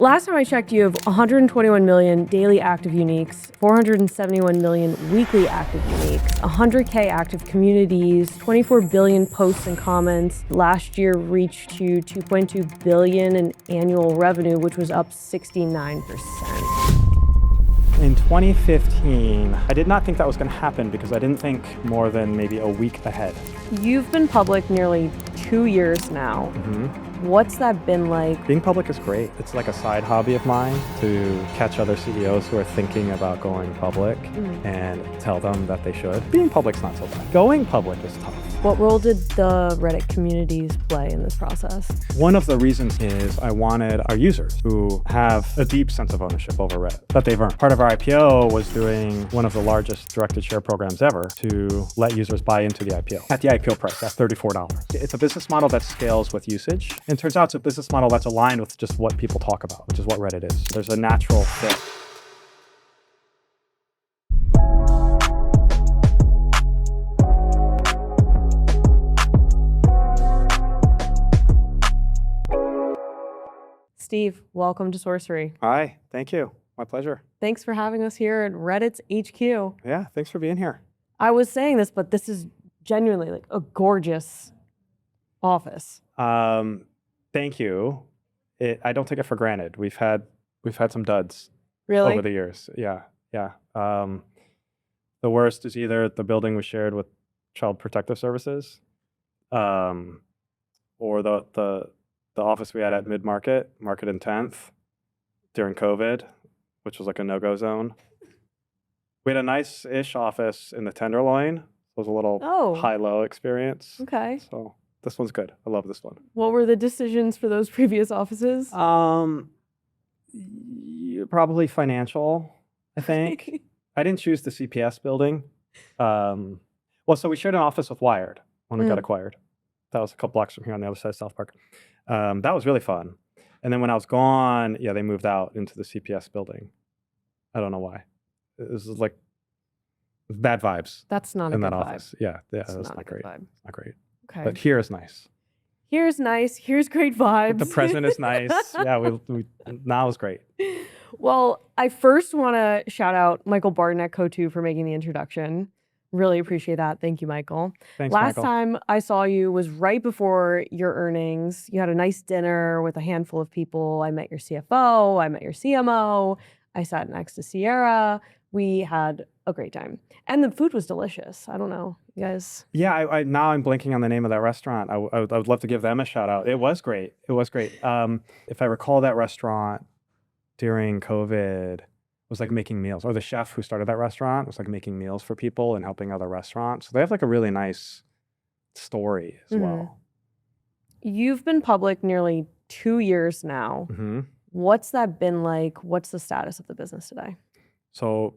Last time I checked, you have 121 million daily active uniques, 471 million weekly active uniques, 100K active communities, 24 billion posts and comments. Last year reached to 2.2 billion in annual revenue, which was up 69%. In 2015, I did not think that was going to happen because I didn't think more than maybe a week ahead. You've been public nearly 2 years now. What's that been like? Being public is great. It's like a side hobby of mine to catch other CEOs who are thinking about going public and tell them that they should. Being public's not so bad. Going public is tough. What role did the Reddit communities play in this process? One of the reasons is I wanted our users who have a deep sense of ownership over Reddit that they've earned. Part of our IPO was doing one of the largest directed share programs ever to let users buy into the IPO at the IPO price at $34. It's a business model that scales with usage. And it turns out it's a business model that's aligned with just what people talk about, which is what Reddit is. There's a natural fit. Steve, welcome to Sorcery. Hi, thank you. My pleasure. Thanks for having us here at Reddit's HQ. Yeah, thanks for being here. I was saying this, but this is genuinely like a gorgeous office. Thank you. I don't take it for granted. We've had some duds Really? over the years. Yeah. The worst is either the building we shared with Child Protective Services, or the office we had at Market and 10th during COVID, which was like a no-go zone. We had a nice-ish office in the Tenderloin. It was a little high-low experience. Okay. So this one's good. I love this one. What were the decisions for those previous offices? Probably financial, I think. I didn't choose the CPS building. So we shared an office with Wired when we got acquired. That was a couple blocks from here on the other side of South Park. That was really fun. And then when I was gone, they moved out into the CPS building. I don't know why. It was like bad vibes. That's not in a that good office. vibe. Yeah, That's that's not not a good great. vibe. Not great. Okay. But here is nice. Here's nice. Here's great vibes. The present is nice. Yeah, we now is great. Well, I first want to shout out Michael Barton at Co2 for making the introduction. Really appreciate that. Thank you, Michael. Thanks, Last Michael. time I saw you was right before your earnings. You had a nice dinner with a handful of people. I met your CFO. I met your CMO. I sat next to Sierra. We had a great time. And the food was delicious. I don't know, you guys. Yeah, now I'm blanking on the name of that restaurant. I would love to give them a shout out. It was great. If I recall, that restaurant during COVID was like making meals, or the chef who started that restaurant was like making meals for people and helping other restaurants. So they have like a really nice story as well. You've been public nearly 2 years now. What's that been like? What's the status of the business today? So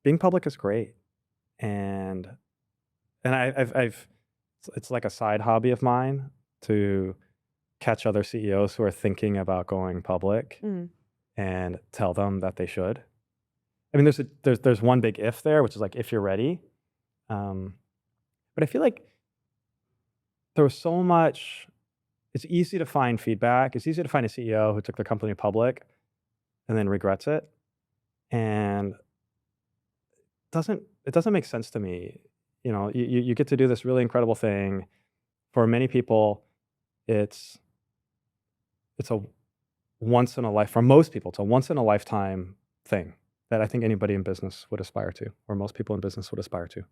being public is great. And it's like a side hobby of mine to catch other CEOs who are thinking about going public and tell them that they should. I mean, there's one big if there, which is like if you're ready. But I feel like there was so much. It's easy to find feedback. It's easy to find a CEO who took their company public and then regrets it, and it doesn't make sense to me. You get to do this really incredible thing. For many people, it's a once in a life. For most people, it's a once in a lifetime thing that I think anybody in business would aspire to, or most people in business would aspire to.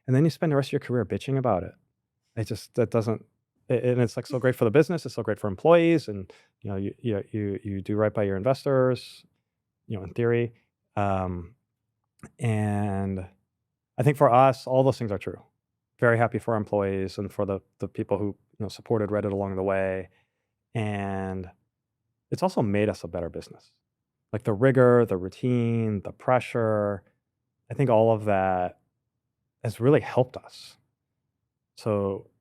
And then you spend the rest of your career bitching about it. And it's like so great for the business. It's so great for employees, and you do right by your investors, in theory. And I think for us, all those things are true. Very happy for our employees and for the people who supported Reddit along the way. And it's also made us a better business. Like the rigor, the routine, the pressure, I think all of that has really helped us. So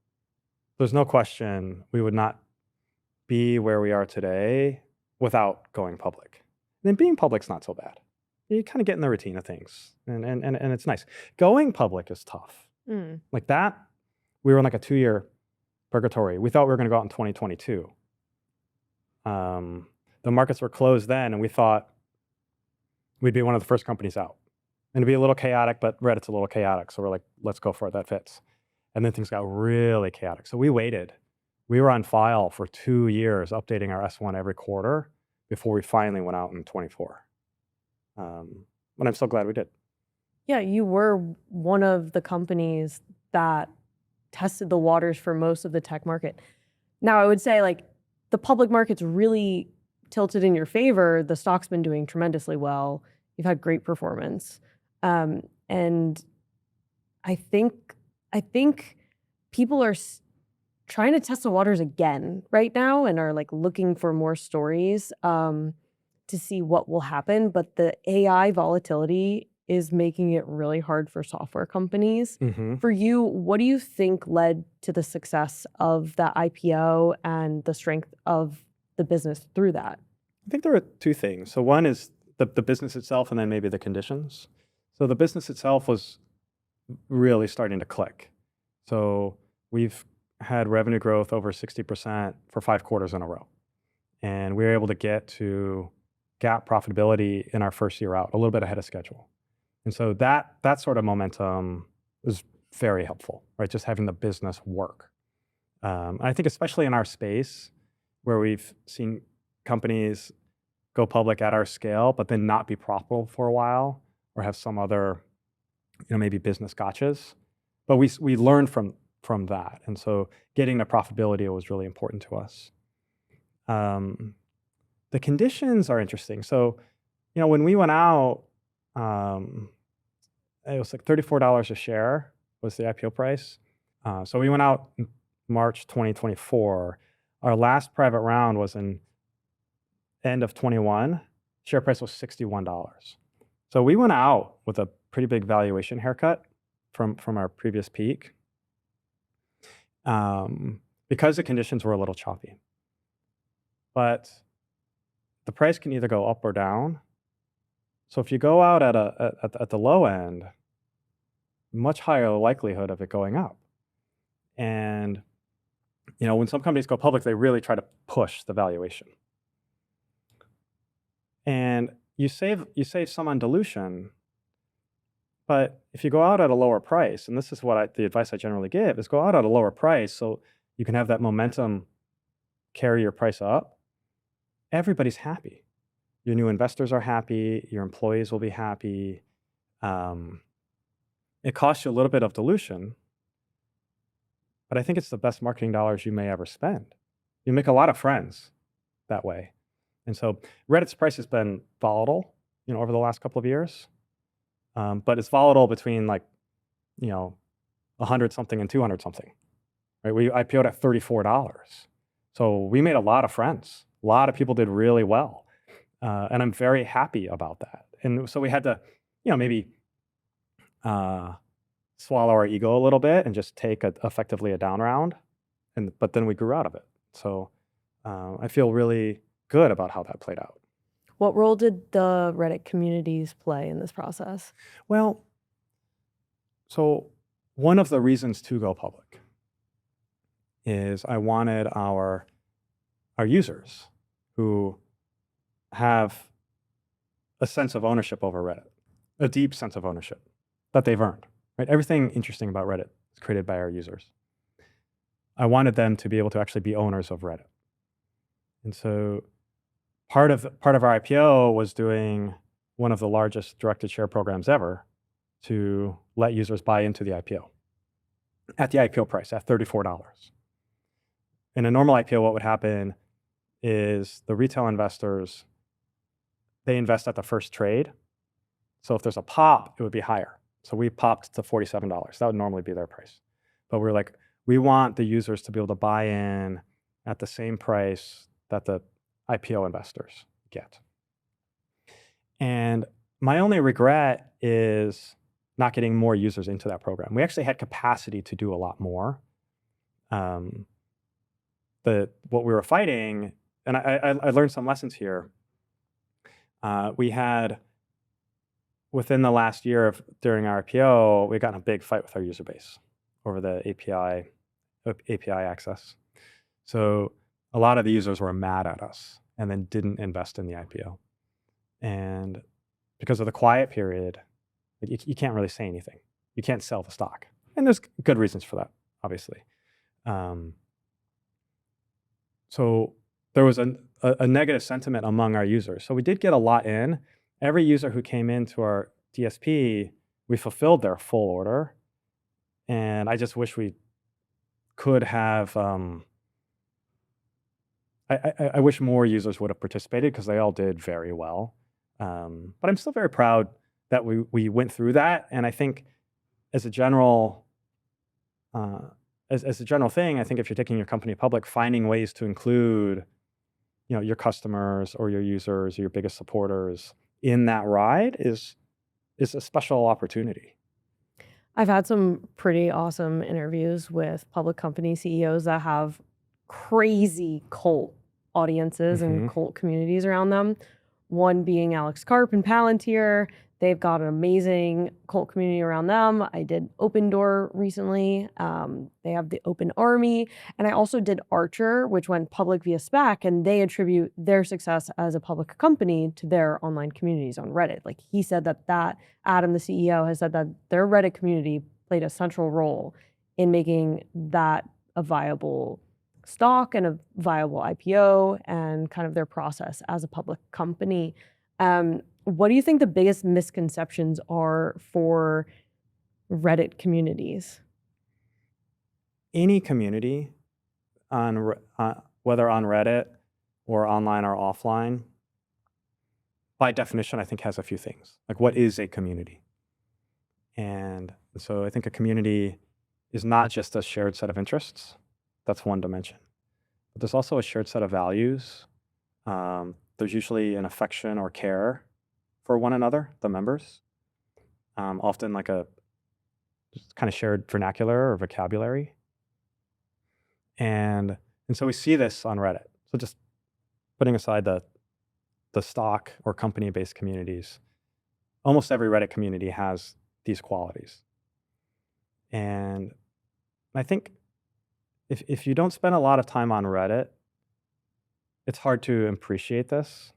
there's no question we would not be where we are today without going public. And then being public's not so bad. You kind of get in the routine of things, and it's nice. Going public is tough. Like that, we were in like a 2-year purgatory. We thought we were going to go out in 2022. the markets were closed then, and we thought we'd be one of the first companies out. And it'd be a little chaotic, but Reddit's a little chaotic. So we're like, let's go for it. That fits. And then things got really chaotic. So we waited. We were on file for 2 years, updating our S1 every quarter before we finally went out in 24. And I'm so glad we did. Yeah, you were one of the companies that tested the waters for most of the tech market. Now, I would say like the public market's really tilted in your favor. The stock's been doing tremendously well. You've had great performance. And I think people are trying to test the waters again right now and are like looking for more stories to see what will happen. But the AI volatility is making it really hard for software companies. Mm-hmm. For you, what do you think led to the success of that IPO and the strength of the business through that? I think there are two things. So one is the business itself, and then maybe the conditions. So the business itself was really starting to click. So we've had revenue growth over 60% for 5 quarters in a row. And we were able to get to GAAP profitability in our first year out, a little bit ahead of schedule. And so that sort of momentum is very helpful, right? Just having the business work. I think especially in our space where we've seen companies go public at our scale, but then not be profitable for a while or have some other, maybe business gotchas. But we learned from that. And so getting to profitability was really important to us. The conditions are interesting. So, when we went out, it was like $34 a share was the IPO price. So we went out in March 2024. Our last private round was in end of 21. Share price was $61. So we went out with a pretty big valuation haircut from our previous peak because the conditions were a little choppy. But the price can either go up or down. So if you go out at the low end, much higher likelihood of it going up. And when some companies go public, they really try to push the valuation. And you save some on dilution, but if you go out at a lower price, and this is what the advice I generally give, is go out at a lower price so you can have that momentum carry your price up. Everybody's happy. Your new investors are happy. Your employees will be happy. It costs you a little bit of dilution, but I think it's the best marketing dollars you may ever spend. You make a lot of friends that way. And so Reddit's price has been volatile, over the last couple of years. But it's volatile between 100 something and 200 something, right? We IPO'd at $34. So we made a lot of friends. A lot of people did really well. And I'm very happy about that. And so we had to, maybe swallow our ego a little bit and just take effectively a down round. But then we grew out of it. So I feel really good about how that played out. What role did the Reddit communities play in this process? Well, so one of the reasons to go public is I wanted our users who have a sense of ownership over Reddit, a deep sense of ownership that they've earned, right? Everything interesting about Reddit is created by our users. I wanted them to be able to actually be owners of Reddit. And so part of our IPO was doing one of the largest directed share programs ever to let users buy into the IPO at the IPO price at $34. In a normal IPO, what would happen is the retail investors, they invest at the first trade. So if there's a pop, it would be higher. So we popped to $47. That would normally be their price. But we're like, we want the users to be able to buy in at the same price that the IPO investors get. And my only regret is not getting more users into that program. We actually had capacity to do a lot more. What we were fighting, and I learned some lessons here. We had, within the last year during our IPO, we got in a big fight with our user base over the API access. So a lot of the users were mad at us and then didn't invest in the IPO. And because of the quiet period, you can't really say anything. You can't sell the stock. And there's good reasons for that, obviously. So there was a negative sentiment among our users. So we did get a lot in. Every user who came into our DSP, we fulfilled their full order. And I just wish we could have, I wish more users would have participated because they all did very well. But I'm still very proud that we went through that. And I think as a general, as a general thing, I think if you're taking your company public, finding ways to include, your customers or your users or your biggest supporters in that ride is a special opportunity. I've had some pretty awesome interviews with public company CEOs that have crazy cult audiences and cult communities around them. One being Alex Karp and Palantir. They've got an amazing cult community around them. I did Open Door recently. They have the Open Army. And I also did Archer, which went public via SPAC, and they attribute their success as a public company to their online communities on Reddit. Like he said that Adam, the CEO, has said that their Reddit community played a central role in making that a viable stock and a viable IPO and kind of their process as a public company. What do you think the biggest misconceptions are for Reddit communities? Any community, whether on Reddit or online or offline, by definition, I think has a few things. Like, what is a community? And so I think a community is not just a shared set of interests. That's one dimension. But there's also a shared set of values. There's usually an affection or care for one another, the members. Often like a just kind of shared vernacular or vocabulary. And so we see this on Reddit. So just putting aside the stock or company-based communities, almost every Reddit community has these qualities. And I think if you don't spend a lot of time on Reddit, it's hard to appreciate this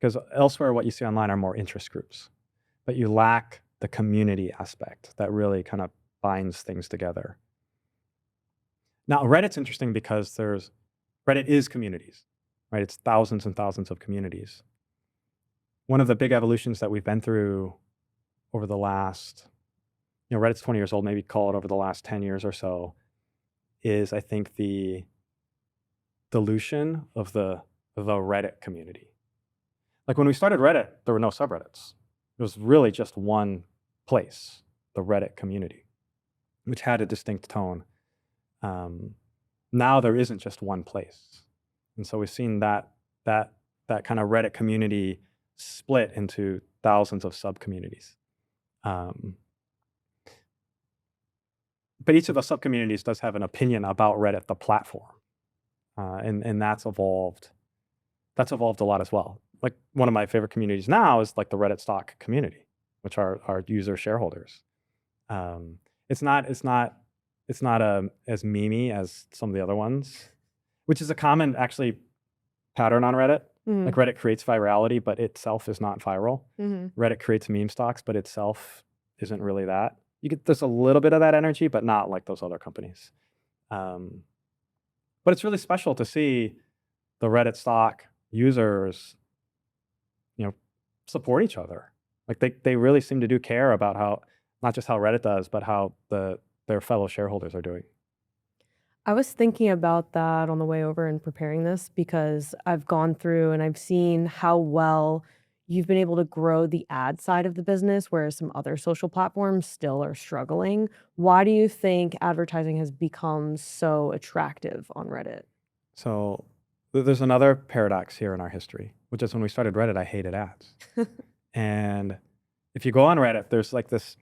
because elsewhere what you see online are more interest groups, but you lack the community aspect that really kind of binds things together. Now, Reddit's interesting because Reddit is communities, right? It's thousands and thousands of communities. One of the big evolutions that we've been through over the last, Reddit's 20 years old, maybe call it over the last 10 years or so, is I think the dilution of the Reddit community. Like when we started Reddit, there were no subreddits. It was really just one place, the Reddit community, which had a distinct tone. Now there isn't just one place. And so we've seen that kind of Reddit community split into thousands of sub-communities. But each of the sub-communities does have an opinion about Reddit, the platform. And that's evolved. That's evolved a lot as well. Like one of my favorite communities now is like the Reddit stock community, which are our user shareholders. It's not as memey as some of the other ones, which is a common actually pattern on Reddit. Like Reddit creates virality, but itself is not viral. Reddit creates meme stocks, but itself isn't really that. There's a little bit of that energy, but not like those other companies. But it's really special to see the Reddit stock users, support each other. Like they really seem to care about how, not just how Reddit does, but how their fellow shareholders are doing. I was thinking about that on the way over and preparing this because I've gone through and I've seen how well you've been able to grow the ad side of the business, whereas some other social platforms still are struggling. Why do you think advertising has become so attractive on Reddit? So there's another paradox here in our history, which is when we started Reddit, I hated ads. And if you go on Reddit, there's like this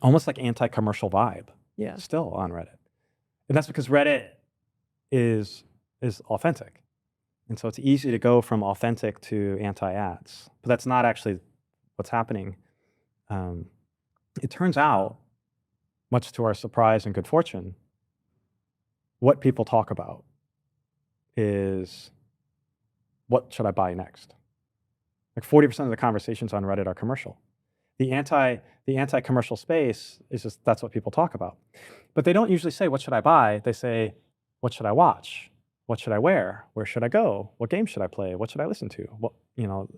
almost like anti-commercial vibe still on Reddit. And that's because Reddit is authentic. And so it's easy to go from authentic to anti-ads. But that's not actually what's happening. It turns out, much to our surprise and good fortune, what people talk about is what should I buy next? Like 40% of the conversations on Reddit are commercial. The anti-commercial space is just, that's what people talk about. But they don't usually say, what should I buy? They say, what should I watch? What should I wear? Where should I go? What game should I play? What should I listen to? What, you know,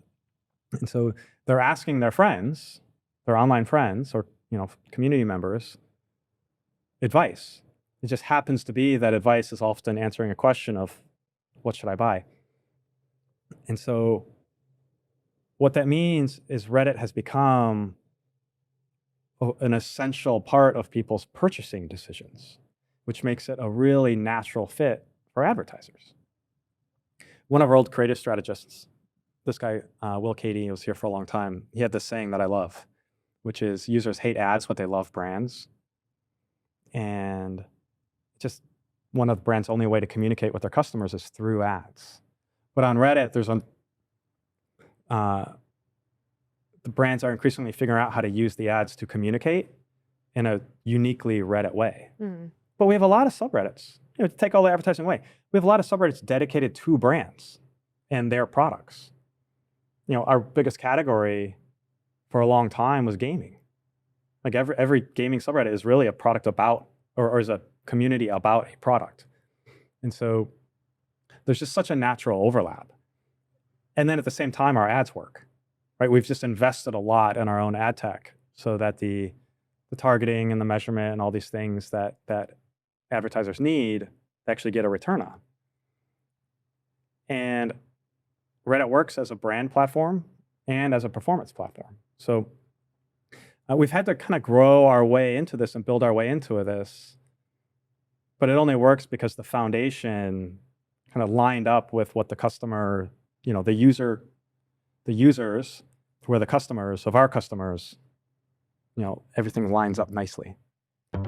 and so they're asking their friends, their online friends or, community members, advice. It just happens to be that advice is often answering a question of, what should I buy? And so what that means is Reddit has become an essential part of people's purchasing decisions, which makes it a really natural fit for advertisers. One of our old creative strategists, this guy, Will Cady, was here for a long time. He had this saying that I love, which is users hate ads, but they love brands. And just one of the brand's only way to communicate with their customers is through ads. But on Reddit, there's the brands are increasingly figuring out how to use the ads to communicate in a uniquely Reddit way. But we have a lot of subreddits. To take all the advertising away, we have a lot of subreddits dedicated to brands and their products. Our biggest category for a long time was gaming. Like every gaming subreddit is really a product about, or is a community about a product. And so there's just such a natural overlap. And then at the same time, our ads work, right? We've just invested a lot in our own ad tech so that the targeting and the measurement and all these things that advertisers need to actually get a return on. And Reddit works as a brand platform and as a performance platform. So we've had to kind of grow our way into this and build our way into this, but it only works because the foundation kind of lined up with what the customer, the users who are the customers of our customers, everything lines up nicely.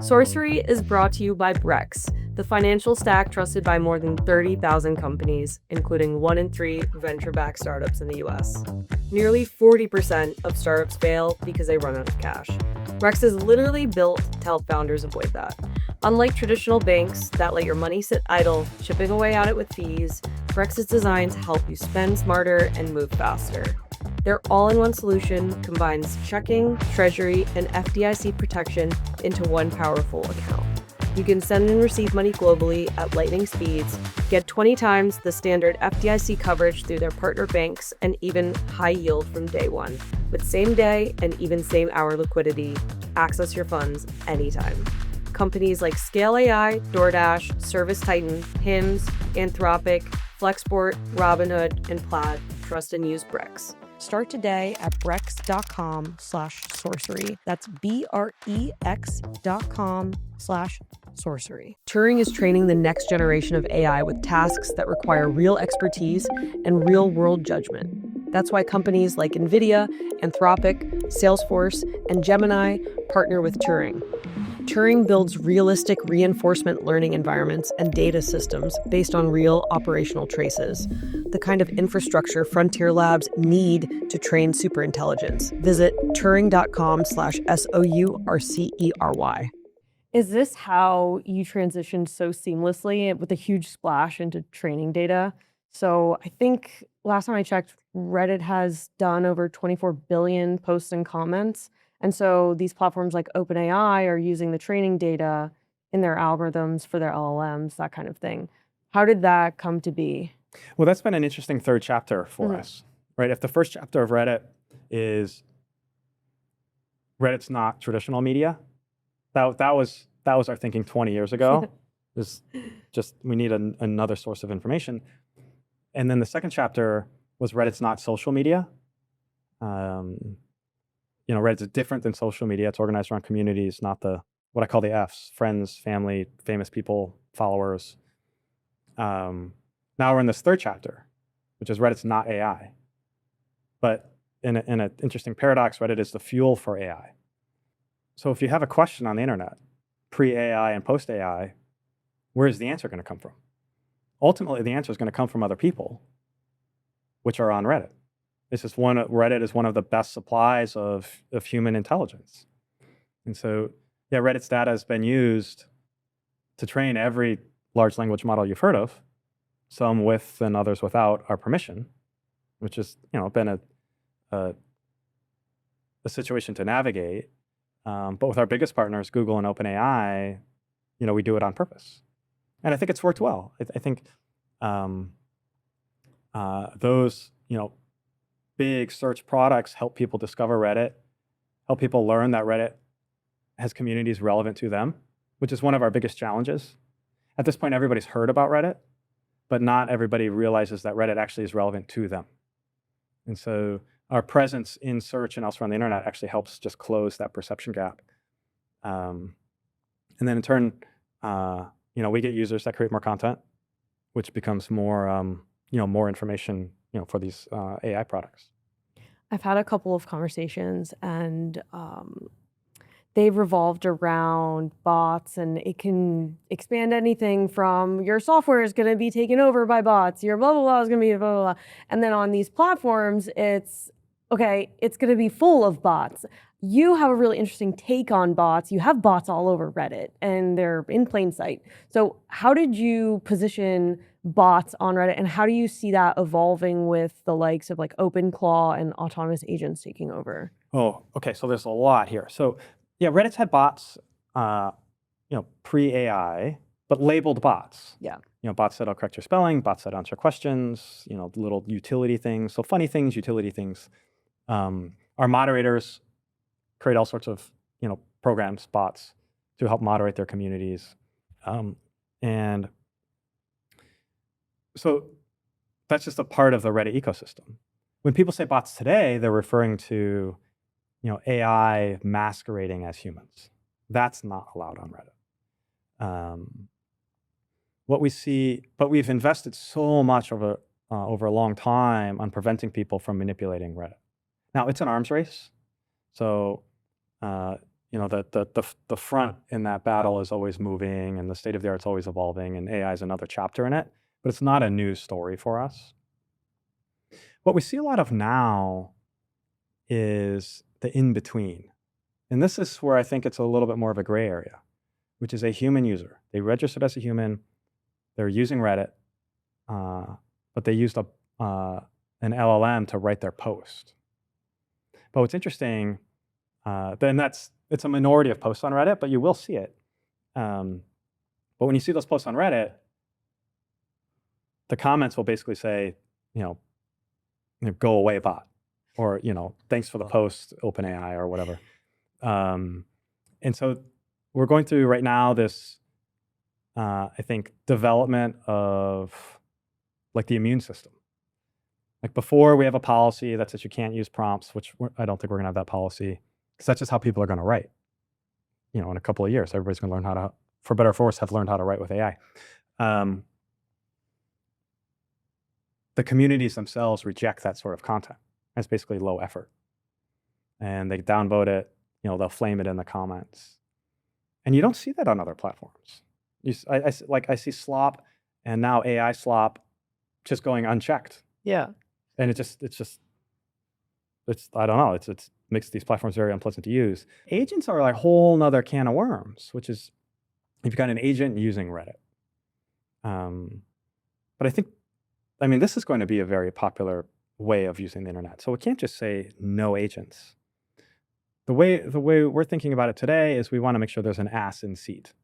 Sorcery is brought to you by Brex, the financial stack trusted by more than 30,000 companies, including 1 in 3 venture-backed startups in the US. Nearly 40% of startups fail because they run out of cash. Brex is literally built to help founders avoid that. Unlike traditional banks that let your money sit idle, chipping away at it with fees, Brex is designed to help you spend smarter and move faster. Their all-in-one solution combines checking, treasury, and FDIC protection into one powerful account. You can send and receive money globally at lightning speeds, get 20 times the standard FDIC coverage through their partner banks, and even high yield from day one. With same-day and even same-hour liquidity, access your funds anytime. Companies like Scale AI, DoorDash, ServiceTitan, Hims, Anthropic, Flexport, Robinhood, and Plaid trust and use Brex. Start today at brex.com/sorcery. That's BREX.com/sorcery. Turing is training the next generation of AI with tasks that require real expertise and real-world judgment. That's why companies like NVIDIA, Anthropic, Salesforce, and Gemini partner with Turing. Turing builds realistic reinforcement learning environments and data systems based on real operational traces, the kind of infrastructure frontier labs need to train superintelligence. Visit turing.com/SOURCERY. Is this how you transitioned so seamlessly with a huge splash into training data? So I think last time I checked, Reddit has done over 24 billion posts and comments. And so these platforms like OpenAI are using the training data in their algorithms for their LLMs, that kind of thing. How did that come to be? Well, that's been an interesting third chapter for us, right? If the first chapter of Reddit is Reddit's not traditional media, that was our thinking 20 years ago. Is just we need another source of information. And then the second chapter was Reddit's not social media. Reddit's different than social media. It's organized around communities, not what I call the Fs: friends, family, famous people, followers. Now we're in this third chapter, which is Reddit's not AI. But in an interesting paradox, Reddit is the fuel for AI. So if you have a question on the internet, pre-AI and post-AI, where is the answer going to come from? Ultimately, the answer is going to come from other people, which are on Reddit. Reddit is one of the best supplies of human intelligence. And so, Reddit's data has been used to train every large language model you've heard of, some with and others without our permission, which has been a situation to navigate. But with our biggest partners, Google and OpenAI, we do it on purpose, and I think it's worked well. I think those big search products help people discover Reddit, help people learn that Reddit has communities relevant to them, which is one of our biggest challenges. At this point, everybody's heard about Reddit, but not everybody realizes that Reddit actually is relevant to them. And so our presence in search and elsewhere on the internet actually helps just close that perception gap. And then in turn, we get users that create more content, which becomes more, more information, for these AI products. I've had a couple of conversations, and they've revolved around bots, and it can expand anything from your software is going to be taken over by bots, your blah, blah, blah is going to be blah, blah, blah. And then on these platforms, it's going to be full of bots. You have a really interesting take on bots. You have bots all over Reddit, and they're in plain sight. So how did you position bots on Reddit, and how do you see that evolving with the likes of like OpenClaw and autonomous agents taking over? Oh, okay. So there's a lot here. So yeah, Reddit's had bots, pre-AI, but labeled bots. Yeah. Bots that'll correct your spelling, bots that answer questions, little utility things. So funny things, utility things. Our moderators create all sorts of, programs, bots to help moderate their communities. And so that's just a part of the Reddit ecosystem. When people say bots today, they're referring to, AI masquerading as humans. That's not allowed on Reddit. What we see, but we've invested so much over a long time on preventing people from manipulating Reddit. Now it's an arms race, so the front in that battle is always moving, and the state of the art's always evolving, and AI is another chapter in it. But it's not a news story for us. What we see a lot of now is the in-between. And this is where I think it's a little bit more of a gray area, which is a human user. They registered as a human, they're using Reddit, but they used an LLM to write their post. But what's interesting, it's a minority of posts on Reddit, but you will see it. But when you see those posts on Reddit, the comments will basically say, go away bot, or, thanks for the post, OpenAI, or whatever. And so we're going through right now this, I think, development of like the immune system. Like before, we have a policy that says you can't use prompts, which I don't think we're gonna have that policy, because that's just how people are gonna write. In a couple of years, everybody's gonna learn how to, for better or for worse, have learned how to write with AI. The communities themselves reject that sort of content. It's basically low effort. And they downvote it, they'll flame it in the comments. And you don't see that on other platforms. I see slop, and now AI slop just going unchecked. Yeah. And it's I don't know, it makes these platforms very unpleasant to use. Agents are like a whole nother can of worms, which is if you've got an agent using Reddit. But I mean, this is going to be a very popular way of using the internet. So we can't just say no agents. The way we're thinking about it today is we want to make sure there's an ass in seat.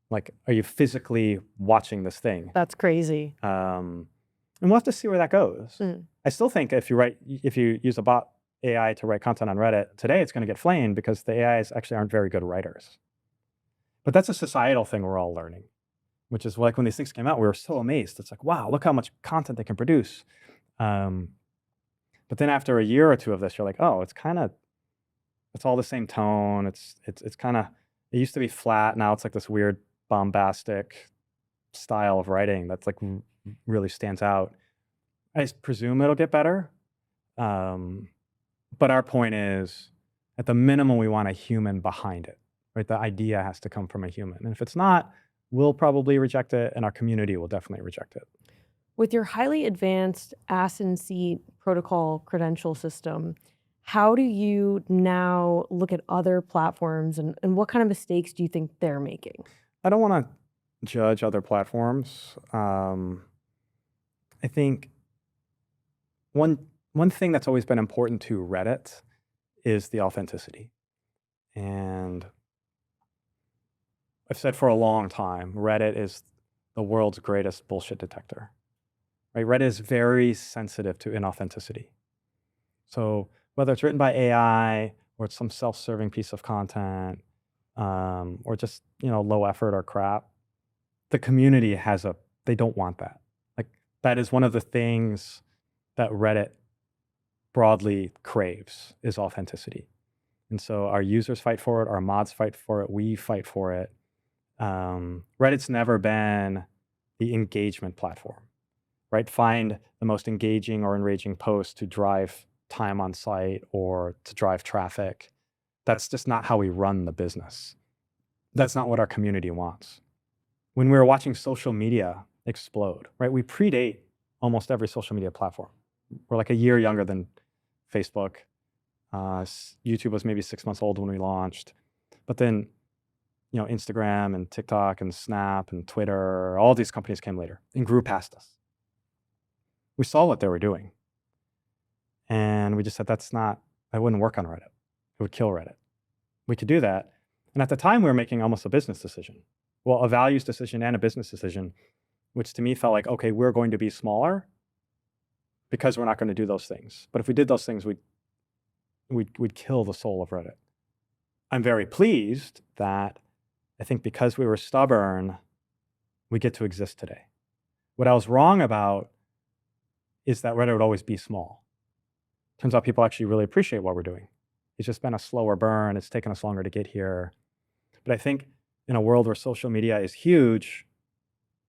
Like, are you physically watching this thing? That's crazy. And we'll have to see where that goes. I still think if you use a bot AI to write content on Reddit today, it's going to get flamed because the AIs actually aren't very good writers. But that's a societal thing we're all learning, which is like when these things came out, we were so amazed. It's like, wow, look how much content they can produce. But then after a year or two of this, you're like, oh, it's all the same tone. It's kind of, it used to be flat. Now it's like this weird bombastic style of writing that's like really stands out. I presume it'll get better. But our point is, at the minimum, we want a human behind it, right? The idea has to come from a human. And if it's not, we'll probably reject it, and our community will definitely reject it. With your highly advanced ass in seat protocol credential system, how do you now look at other platforms, and what kind of mistakes do you think they're making? I don't want to judge other platforms. I think one thing that's always been important to Reddit is the authenticity. And I've said for a long time, Reddit is the world's greatest bullshit detector. Right? Reddit is very sensitive to inauthenticity. So whether it's written by AI or it's some self-serving piece of content, or just low effort or crap, the community they don't want that. Like that is one of the things that Reddit broadly craves is authenticity. And so our users fight for it, our mods fight for it, we fight for it. Reddit's never been the engagement platform, right? Find the most engaging or enraging post to drive time on site or to drive traffic. That's just not how we run the business. That's not what our community wants. When we were watching social media explode, right? We predate almost every social media platform. We're like a year younger than Facebook. YouTube was maybe 6 months old when we launched. But then, Instagram and TikTok and Snap and Twitter, all these companies came later and grew past us. We saw what they were doing. And we just said, that wouldn't work on Reddit. It would kill Reddit. We could do that. And at the time, we were making almost a business decision. Well, a values decision and a business decision, which to me felt like, okay, we're going to be smaller because we're not going to do those things. But if we did those things, we'd kill the soul of Reddit. I'm very pleased that I think because we were stubborn, we get to exist today. What I was wrong about is that Reddit would always be small. Turns out people actually really appreciate what we're doing. It's just been a slower burn. It's taken us longer to get here. But I think in a world where social media is huge,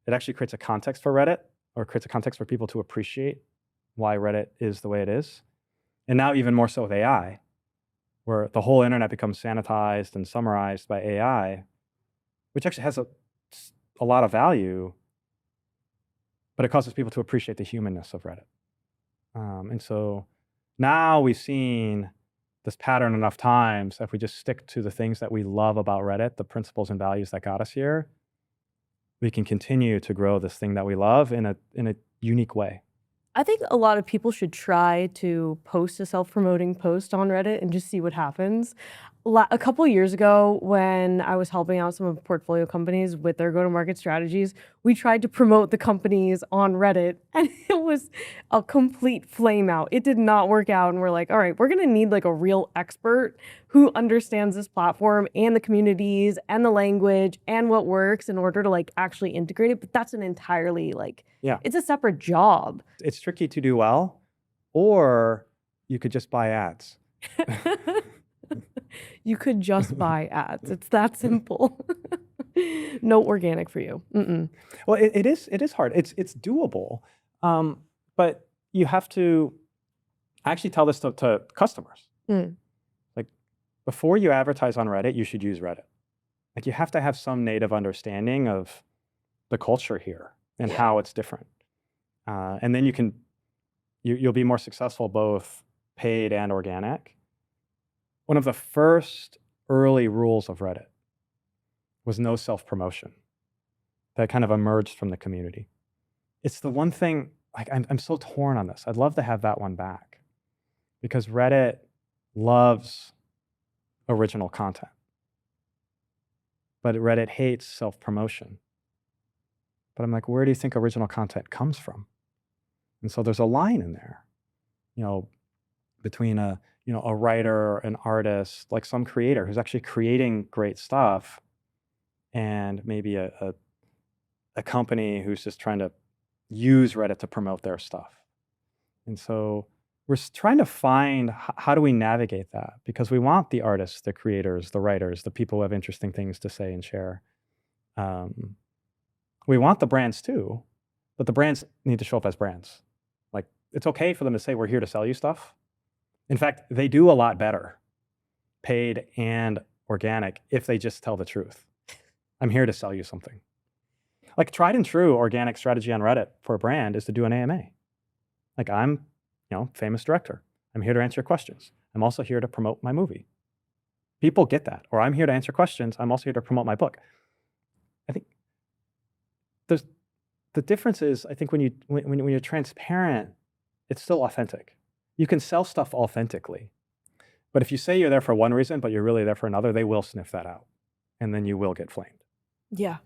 it actually creates a context for Reddit, or creates a context for people to appreciate why Reddit is the way it is. And now even more so with AI, where the whole internet becomes sanitized and summarized by AI, which actually has a lot of value, but it causes people to appreciate the humanness of Reddit. And so now we've seen this pattern enough times that if we just stick to the things that we love about Reddit, the principles and values that got us here, we can continue to grow this thing that we love in a unique way. I think a lot of people should try to post a self-promoting post on Reddit and just see what happens. A couple years ago, when I was helping out some of portfolio companies with their go-to-market strategies, we tried to promote the companies on Reddit, and it was a complete flame out. It did not work out, and we're like, all right, we're gonna need like a real expert who understands this platform and the communities and the language and what works in order to like actually integrate it. But that's an entirely it's a separate job. It's tricky to do well, or you could just buy ads. You could just buy ads. It's that simple. No organic for you. Mm-mm. Well, it is hard. It's doable, but you have to actually tell this to customers. Like before you advertise on Reddit, you should use Reddit. Like you have to have some native understanding of the culture here and how it's different, and then you'll be more successful both paid and organic. One of the first early rules of Reddit was no self-promotion. That kind of emerged from the community. It's the one thing, like I'm so torn on this. I'd love to have that one back because Reddit loves original content, but Reddit hates self-promotion. But I'm like, where do you think original content comes from? And so there's a line in there, between a writer, an artist, like some creator who's actually creating great stuff, and maybe a company who's just trying to use Reddit to promote their stuff. And so we're trying to find how do we navigate that, because we want the artists, the creators, the writers, the people who have interesting things to say and share. We want the brands too, but the brands need to show up as brands. Like it's okay for them to say, we're here to sell you stuff. In fact, they do a lot better, paid and organic, if they just tell the truth. I'm here to sell you something. Like tried and true organic strategy on Reddit for a brand is to do an AMA. Like I'm, famous director. I'm here to answer questions. I'm also here to promote my movie. People get that. Or I'm here to answer questions. I'm also here to promote my book. I think there's the difference is, I think when you're transparent, it's still authentic. You can sell stuff authentically. But if you say you're there for one reason, but you're really there for another, they will sniff that out. And then you will get flamed. Yeah.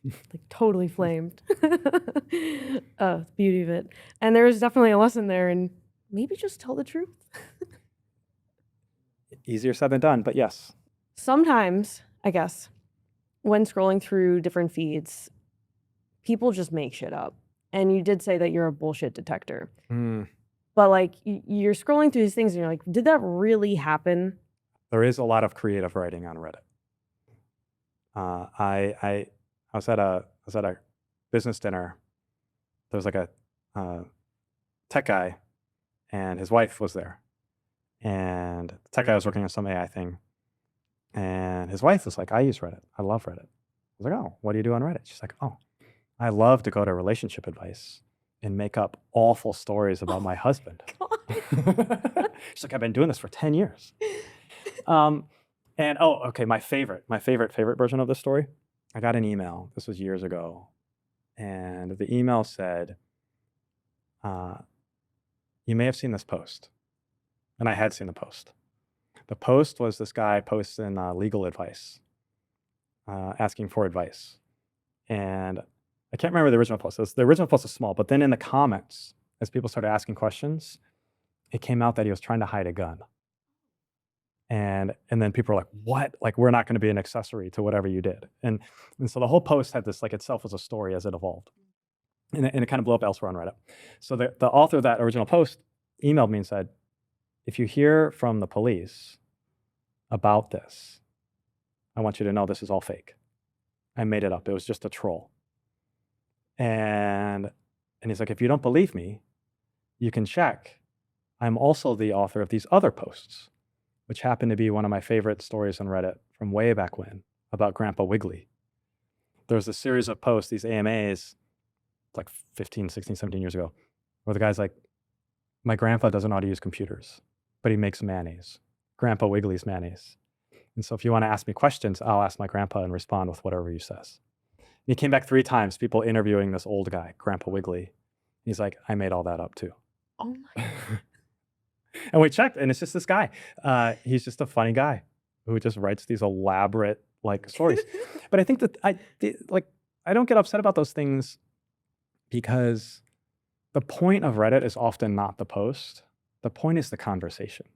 Like totally flamed. The beauty of it. And there's definitely a lesson there, and maybe just tell the truth. Easier said than done, but yes. Sometimes, I guess, when scrolling through different feeds, people just make shit up. And you did say that you're a bullshit detector. But like you're scrolling through these things and you're like, did that really happen? There is a lot of creative writing on Reddit. I was at a business dinner. There was like a tech guy, and his wife was there. And the tech guy was working on some AI thing, and his wife was like, "I use Reddit. I love Reddit." I was like, "Oh, what do you do on Reddit?" She's like, "Oh, I love to go to relationship advice and make up awful stories about my husband." She's like, "I've been doing this for 10 years." And okay, my favorite version of this story. I got an email. This was years ago. And the email said, "You may have seen this post." And I had seen the post. The post was this guy posting legal advice, asking for advice. And I can't remember the original post. The original post was small, but then in the comments, as people started asking questions, it came out that he was trying to hide a gun. And then people were like, "What? Like, we're not going to be an accessory to whatever you did." And so the whole post had this, like, itself was a story as it evolved. And it kind of blew up elsewhere on Reddit. So the author of that original post emailed me and said, "If you hear from the police about this, I want you to know this is all fake. I made it up. It was just a troll." And he's like, "If you don't believe me, you can check. I'm also the author of these other posts, which happen to be one of my favorite stories on Reddit from way back when, about Grandpa Wiggly." There's a series of posts, these AMAs, like 15, 16, 17 years ago, where the guy's like, "My grandpa doesn't know how to use computers, but he makes mayonnaise. Grandpa Wiggly's mayonnaise. And so if you want to ask me questions, I'll ask my grandpa and respond with whatever he says." And he came back 3 times, people interviewing this old guy, Grandpa Wiggly. He's like, "I made all that up too." Oh my God. And we checked, and it's just this guy. He's just a funny guy who just writes these elaborate like stories. But I think that I don't get upset about those things, because the point of Reddit is often not the post. The point is the conversation,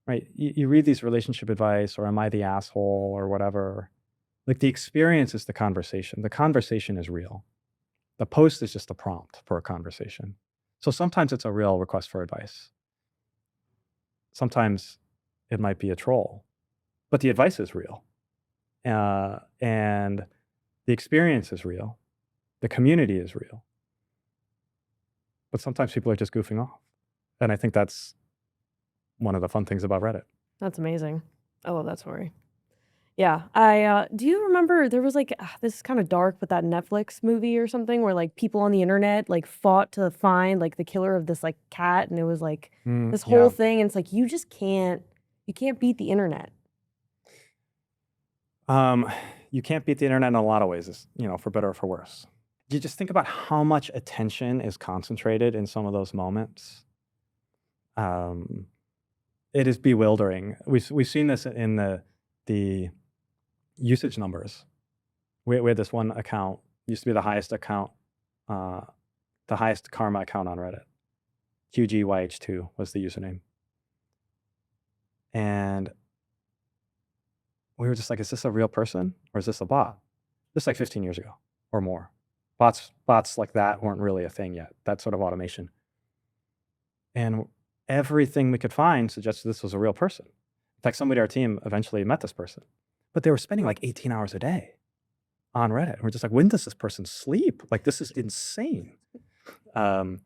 right? You read these relationship advice, or am I the asshole, or whatever. Like, the experience is the conversation. The conversation is real. The post is just a prompt for a conversation. So sometimes it's a real request for advice. Sometimes it might be a troll, but the advice is real. And the experience is real. The community is real. But sometimes people are just goofing off. And I think that's one of the fun things about Reddit. That's amazing. I love that story. Yeah. Do you remember there was like, this is kind of dark, but that Netflix movie or something where like people on the internet like fought to find like the killer of this like cat, and it was like this whole thing, and it's like you can't beat the internet. You can't beat the internet in a lot of ways, for better or for worse. You just think about how much attention is concentrated in some of those moments. It is bewildering. We've seen this in the usage numbers. We had this one account, used to be the highest account, the highest karma account on Reddit. QGYH2 was the username. And we were just like, is this a real person or is this a bot? This is like 15 years ago or more. Bots like that weren't really a thing yet, that sort of automation. And everything we could find suggested this was a real person. In fact, somebody on our team eventually met this person, but they were spending like 18 hours a day on Reddit. And we're just like, when does this person sleep? Like, this is insane. But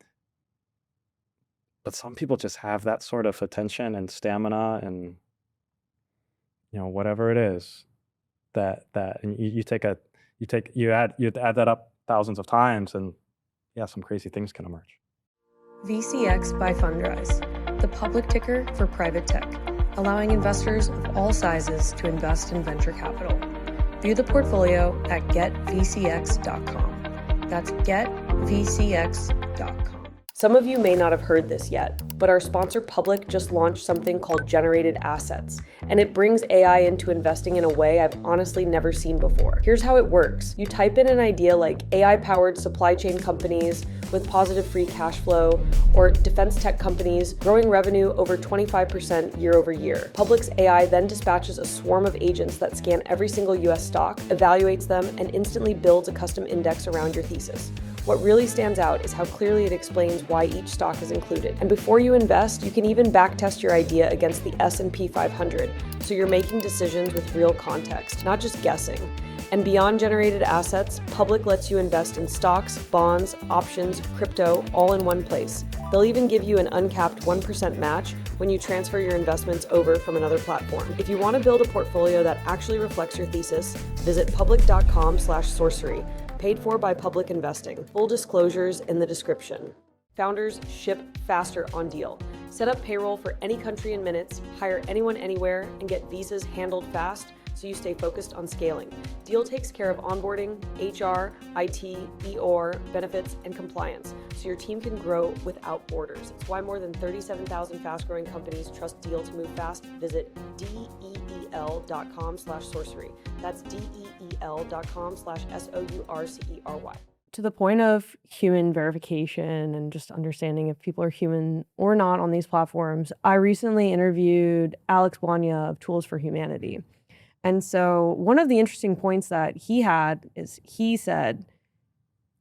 some people just have that sort of attention and stamina and, whatever it is and you add that up thousands of times, and some crazy things can emerge. VCX by Fundrise, the public ticker for private tech, allowing investors of all sizes to invest in venture capital. View the portfolio at getvcx.com. That's getvcx.com. Some of you may not have heard this yet, but our sponsor Public just launched something called Generated Assets, and it brings AI into investing in a way I've honestly never seen before. Here's how it works. You type in an idea like AI-powered supply chain companies with positive free cash flow, or defense tech companies growing revenue over 25% year over year. Public's AI then dispatches a swarm of agents that scan every single US stock, evaluates them, and instantly builds a custom index around your thesis. What really stands out is how clearly it explains why each stock is included. And before you invest, you can even backtest your idea against the S&P 500, so you're making decisions with real context, not just guessing. And beyond generated assets, Public lets you invest in stocks, bonds, options, crypto, all in one place. They'll even give you an uncapped 1% match when you transfer your investments over from another platform. If you want to build a portfolio that actually reflects your thesis, visit public.com/sorcery. Paid for by Public Investing. Full disclosures in the description. Founders ship faster on Deal. Set up payroll for any country in minutes, hire anyone anywhere, and get visas handled fast so you stay focused on scaling. Deal takes care of onboarding, HR, IT, EOR, benefits, and compliance, so your team can grow without borders. It's why more than 37,000 fast-growing companies trust Deal to move fast. Visit DEEL.com/sorcery. That's DEEL.com/SOURCERY. To the point of human verification and just understanding if people are human or not on these platforms, I recently interviewed Alex Wanya of Tools for Humanity. And so one of the interesting points that he had is he said,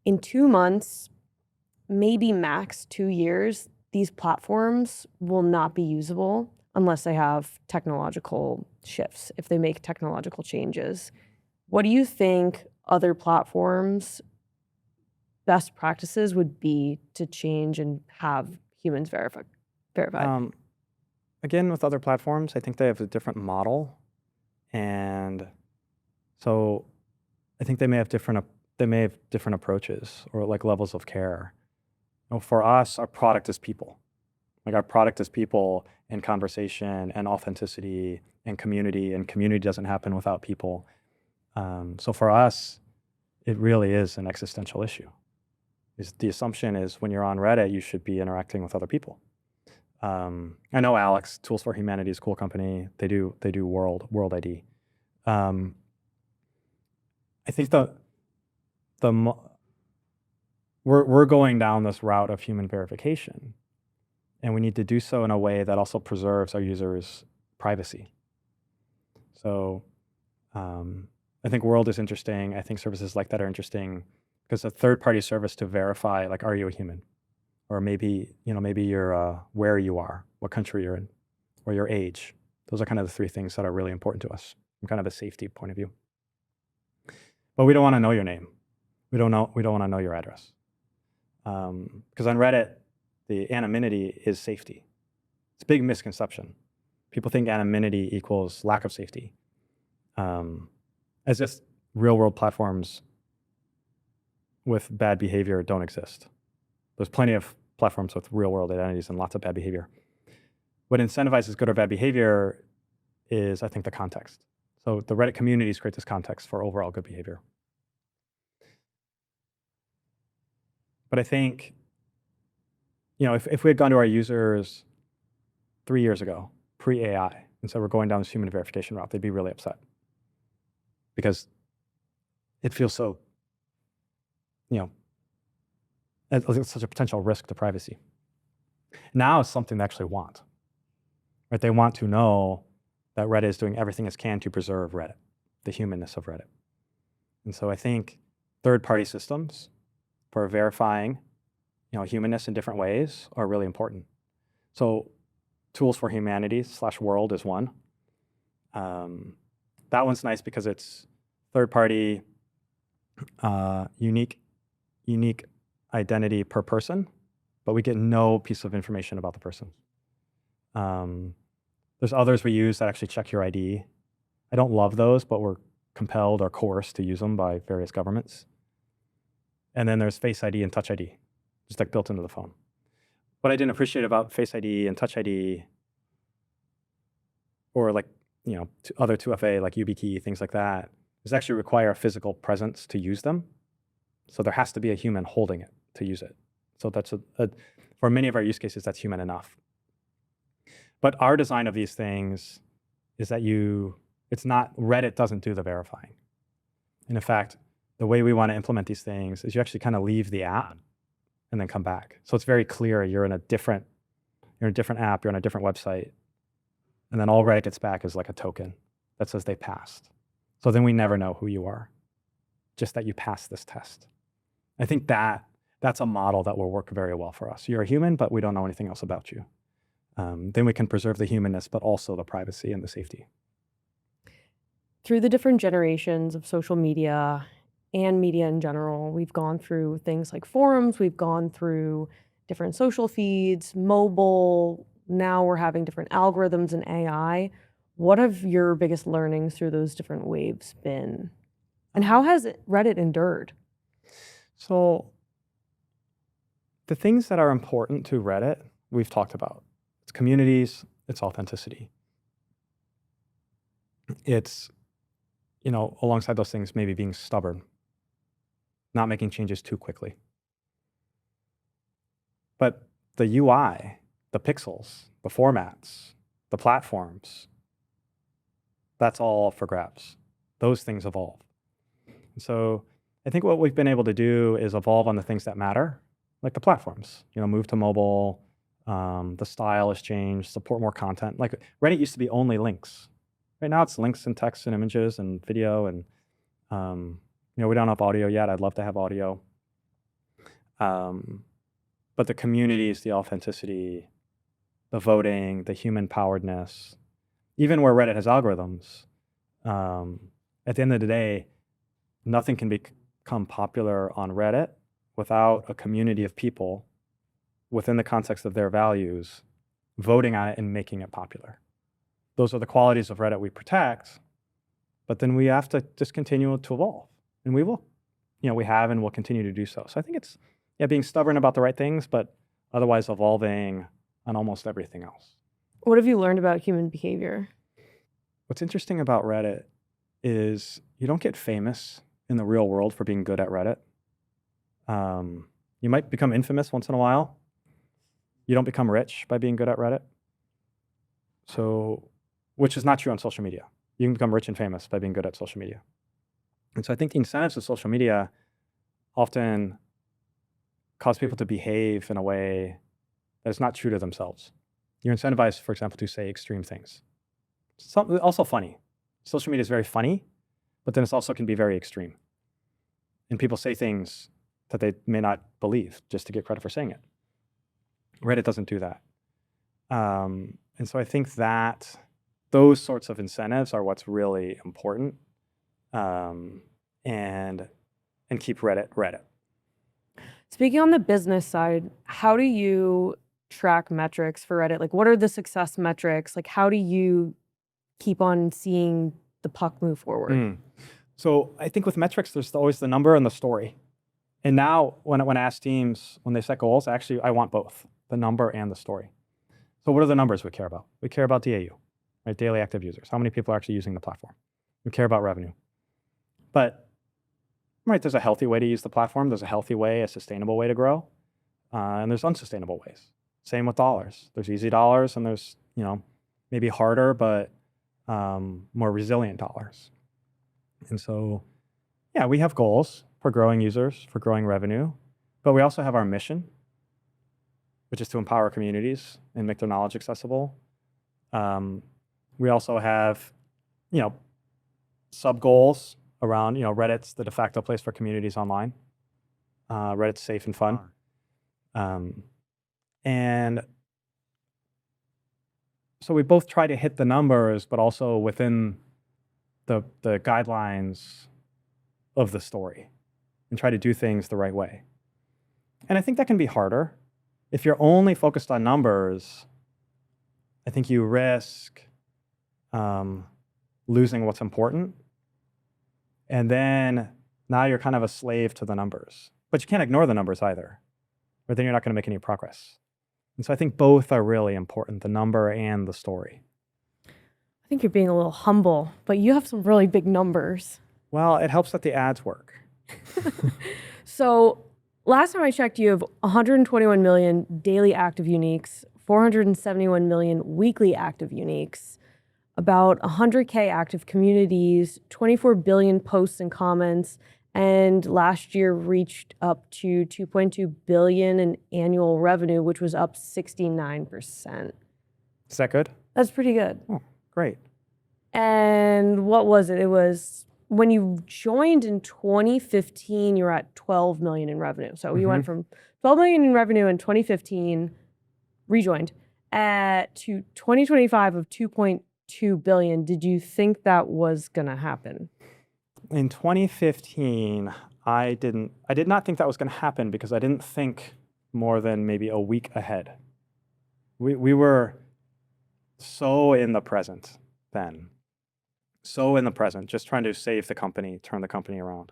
in 2 months, maybe max 2 years, these platforms will not be usable unless they have technological shifts, if they make technological changes. What do you think other platforms' best practices would be to change and have humans verified? Again, with other platforms, I think they have a different model. And so I think they may have different approaches or like levels of care. For us, our product is people. Like our product is people and conversation and authenticity and community doesn't happen without people. So for us, it really is an existential issue. The assumption is when you're on Reddit, you should be interacting with other people. I know Alex, Tools for Humanity is a cool company. They do World ID. I think we're going down this route of human verification, and we need to do so in a way that also preserves our users' privacy. So I think World is interesting. I think services like that are interesting because a third-party service to verify, like, are you a human? Or maybe you're where you are, what country you're in, or your age. Those are kind of the 3 things that are really important to us from kind of a safety point of view. But we don't want to know your name. We don't want to know your address. Because on Reddit, the anonymity is safety. It's a big misconception. People think anonymity equals lack of safety. As if real-world platforms with bad behavior don't exist. There's plenty of platforms with real-world identities and lots of bad behavior. What incentivizes good or bad behavior is, I think, the context. So the Reddit communities create this context for overall good behavior. But I think, if we had gone to our users 3 years ago, pre-AI, and said we're going down this human verification route, they'd be really upset. Because it feels so, it's such a potential risk to privacy. Now it's something they actually want. Right? They want to know that Reddit is doing everything it can to preserve Reddit, the humanness of Reddit. And so I think third-party systems for verifying, humanness in different ways are really important. So Tools for Humanity /World is one. That one's nice because it's third-party, unique identity per person, but we get no piece of information about the person. There's others we use that actually check your ID. I don't love those, but we're compelled or coerced to use them by various governments. And then there's Face ID and Touch ID, just like built into the phone. What I didn't appreciate about Face ID and Touch ID, or like, other 2FA like YubiKey, things like that, is actually require a physical presence to use them. So there has to be a human holding it to use it. So that's for many of our use cases, that's human enough. But our design of these things is that Reddit doesn't do the verifying. And in fact, the way we want to implement these things is you actually kind of leave the app and then come back. So it's very clear you're in a different app, you're on a different website. And then all Reddit gets back is like a token that says they passed. So then we never know who you are, just that you passed this test. I think that's a model that will work very well for us. You're a human, but we don't know anything else about you. Then we can preserve the humanness, but also the privacy and the safety. Through the different generations of social media and media in general, we've gone through things like forums, we've gone through different social feeds, mobile, now we're having different algorithms and AI. What have your biggest learnings through those different waves been? And how has Reddit endured? So the things that are important to Reddit, we've talked about. It's communities, it's authenticity. It's, alongside those things, maybe being stubborn, not making changes too quickly. But the UI, the pixels, the formats, the platforms, that's all up for grabs. Those things evolve. And so I think what we've been able to do is evolve on the things that matter, like the platforms, move to mobile, the style has changed, support more content. Like Reddit used to be only links. Right now it's links and text and images and video and, we don't have audio yet. I'd love to have audio. But the communities, the authenticity, the voting, the human poweredness, even where Reddit has algorithms, at the end of the day, nothing can become popular on Reddit without a community of people within the context of their values voting on it and making it popular. Those are the qualities of Reddit we protect, but then we have to just continue to evolve. And we will. We have and will continue to do so. So I think it's being stubborn about the right things, but otherwise evolving on almost everything else. What have you learned about human behavior? What's interesting about Reddit is you don't get famous in the real world for being good at Reddit. You might become infamous once in a while. You don't become rich by being good at Reddit. So, which is not true on social media. You can become rich and famous by being good at social media. And so I think the incentives of social media often cause people to behave in a way that is not true to themselves. You're incentivized, for example, to say extreme things. Also funny. Social media is very funny, but then it also can be very extreme. And people say things that they may not believe just to get credit for saying it. Reddit doesn't do that. And so I think that those sorts of incentives are what's really important, and keep Reddit. Speaking on the business side, how do you track metrics for Reddit? Like, what are the success metrics? Like, how do you keep on seeing the puck move forward? So I think with metrics, there's always the number and the story. And now when I ask teams, when they set goals, actually, I want both, the number and the story. So what are the numbers we care about? We care about DAU, right? Daily active users. How many people are actually using the platform? We care about revenue. But, right, there's a healthy way to use the platform. There's a healthy way, a sustainable way to grow. And there's unsustainable ways. Same with dollars. There's easy dollars and there's, maybe harder, but more resilient dollars. And so, we have goals for growing users, for growing revenue, but we also have our mission, which is to empower communities and make their knowledge accessible. We also have, sub-goals around, Reddit's the de facto place for communities online. Reddit's safe and fun. And so we both try to hit the numbers, but also within the guidelines of the story and try to do things the right way. And I think that can be harder. If you're only focused on numbers, I think you risk losing what's important. And then now you're kind of a slave to the numbers. But you can't ignore the numbers either, or then you're not going to make any progress. And so I think both are really important, the number and the story. I think you're being a little humble, but you have some really big numbers. Well, it helps that the ads work. So last time I checked, you have 121 million daily active uniques, 471 million weekly active uniques, about 100K active communities, 24 billion posts and comments, and last year reached up to 2.2 billion in annual revenue, which was up 69%. Is that good? That's pretty good. Oh, great. And what was it? It was when you joined in 2015, you were at 12 million in revenue. So you went from 12 million in revenue in 2015, rejoined, to 2025 of 2.2 billion. Did you think that was going to happen? In 2015, I did not think that was going to happen because I didn't think more than maybe a week ahead. We were so in the present then. So in the present, just trying to save the company, turn the company around.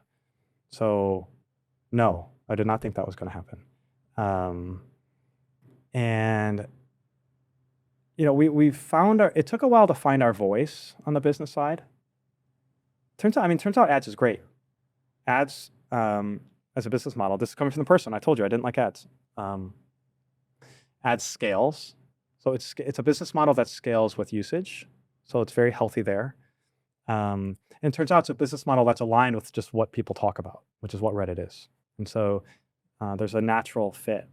So no, I did not think that was going to happen. And we found it took a while to find our voice on the business side. Turns out ads is great. Ads as a business model, this is coming from the person. I told you I didn't like ads. Ads scales. So it's a business model that scales with usage. So it's very healthy there. And it turns out it's a business model that's aligned with just what people talk about, which is what Reddit is. And so there's a natural fit.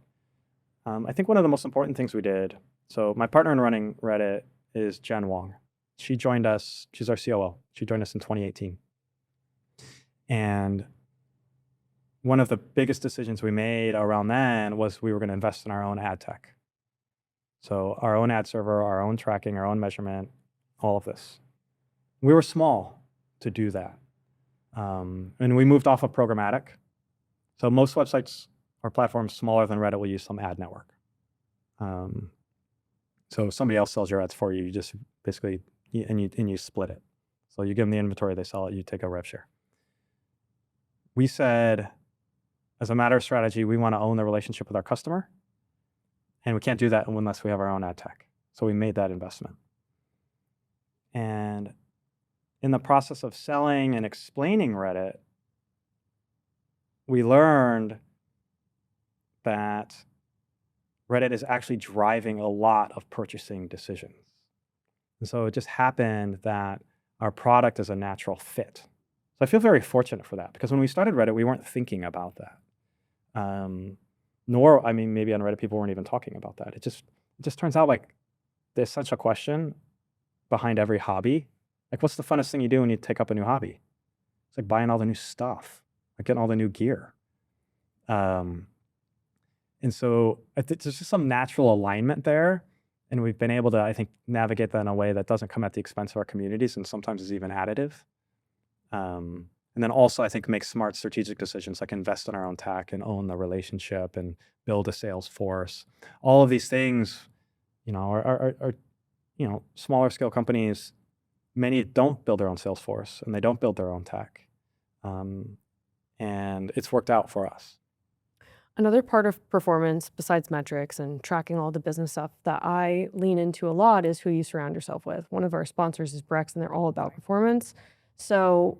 I think one of the most important things we did, so my partner in running Reddit is Jen Wong. She joined us, she's our COO. She joined us in 2018. And one of the biggest decisions we made around then was we were going to invest in our own ad tech. So our own ad server, our own tracking, our own measurement, all of this. We were small to do that. And we moved off of programmatic. So most websites or platforms smaller than Reddit will use some ad network. So somebody else sells your ads for you. You just basically, and you split it. So you give them the inventory, they sell it, you take a rev share. We said, as a matter of strategy, we want to own the relationship with our customer. And we can't do that unless we have our own ad tech. So we made that investment. And in the process of selling and explaining Reddit, we learned that Reddit is actually driving a lot of purchasing decisions. And so it just happened that our product is a natural fit. So I feel very fortunate for that because when we started Reddit, we weren't thinking about that. Maybe on Reddit, people weren't even talking about that. It just turns out like there's such a question behind every hobby. Like, what's the funnest thing you do when you take up a new hobby? It's like buying all the new stuff, like getting all the new gear. And so there's just some natural alignment there. And we've been able to, I think, navigate that in a way that doesn't come at the expense of our communities and sometimes is even additive. And then also, I think, make smart strategic decisions like invest in our own tech and own the relationship and build a sales force. All of these things, are smaller scale companies. Many don't build their own sales force and they don't build their own tech. And it's worked out for us. Another part of performance, besides metrics and tracking all the business stuff that I lean into a lot, is who you surround yourself with. One of our sponsors is Brex, and they're all about performance. So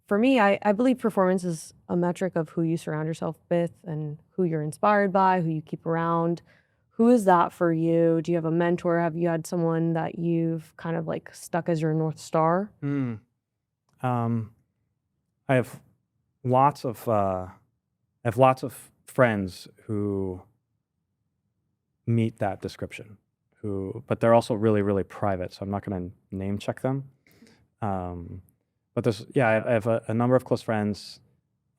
for me, I believe performance is a metric of who you surround yourself with and who you're inspired by, who you keep around. Who is that for you? Do you have a mentor? Have you had someone that you've kind of like stuck as your North Star? I have lots of friends who meet that description, but they're also really, really private. So I'm not going to name check them. But I have a number of close friends,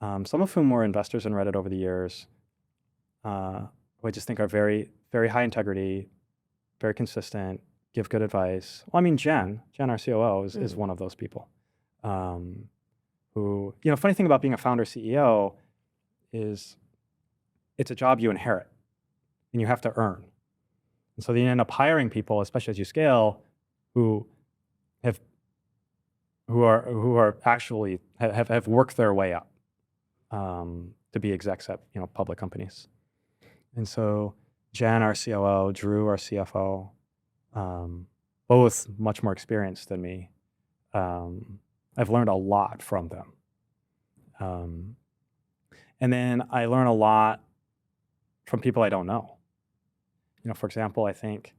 some of whom were investors in Reddit over the years, who I just think are very, very high integrity, very consistent, give good advice. Well, I mean, Jen, our COO, is one of those people. Who, funny thing about being a founder CEO is it's a job you inherit and you have to earn. And so you end up hiring people, especially as you scale, who are actually have worked their way up to be execs at public companies. And so Jen, our COO, Drew, our CFO, both much more experienced than me. I've learned a lot from them. And then I learn a lot from people I don't know. For example, I think